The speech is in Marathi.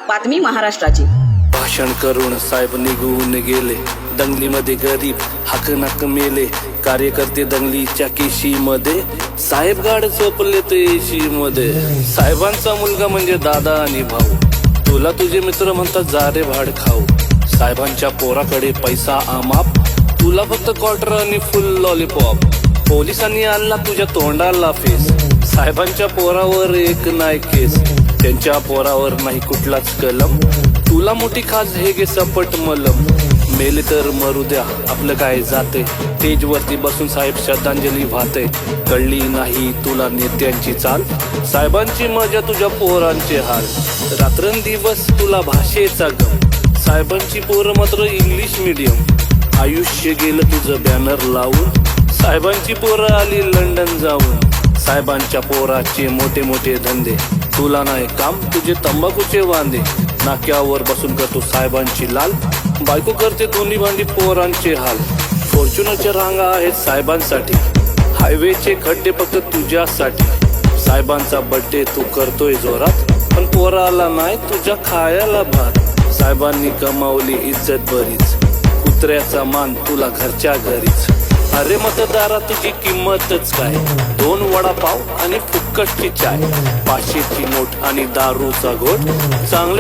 बातमी महाराष्ट्राची. भाषण करून साहेब निघून गेले. दंगलीमध्ये गरीब हाकनाक मेले. कार्यकर्ते दंगलीच्या केशीमध्ये. साहेब गाड झोपले ते एशी मध्ये. साहेबांचा मुलगा म्हणजे दादा आणि भाऊ. तुला तुझे मित्र म्हणतात जा रे भाड खाऊ. साहेबांच्या पोराकडे पैसा अमाप. तुला फक्त क्वार्टर आणि फुल लॉलीपॉप. पोलिसांनी आणला तुझ्या तोंडाला फेस. साहेबांच्या पोरावर एक नाही केस. त्यांच्या पोरावर नाही कुठलाच कलम. तुला मोठी खास हे गे सपट मलम. मेले तर मरू द्या आपलं काय जाते. स्टेजवरती बसून साहेब श्रद्धांजली वाहते. कळली नाही तुला नेत्यांची चाल. साहेबांची मजा तुझ्या पोरांचे हाल. रात्रंदिवस तुला भाषेचा गम. साहेबांची पोरं मात्र इंग्लिश मीडियम. आयुष्य गेलं तुझं बॅनर लावून. साहेबांची पोरं आली लंडन जाऊन. साहेबांच्या पोराचे मोठे मोठे धंदे. तुला नाही काम तुझे तंबाखूचे वांदे. नाक्यावर बसून करतो साहेबांची लाल. बायको करते दोन्ही भांडी पोरांचे हाल. फॉर्च्युनरच्या रांगा आहेत साहेबांसाठी. हायवेचे खड्डे फक्त तुझ्यासाठी. साहेबांचा बर्थडे तू करतोय जोरात. पण पोराला नाही तुझ्या खायला भात. साहेबांनी कमावली इज्जत बरीच. कुत्र्याचा मान तुला घरच्या घरीच. अरे मतदारा तुझी किंमतच काय. 2 वडापाव आणि फुक्कटची चाय. 500ची नोट आणि दारूचा घोट. चांगल्या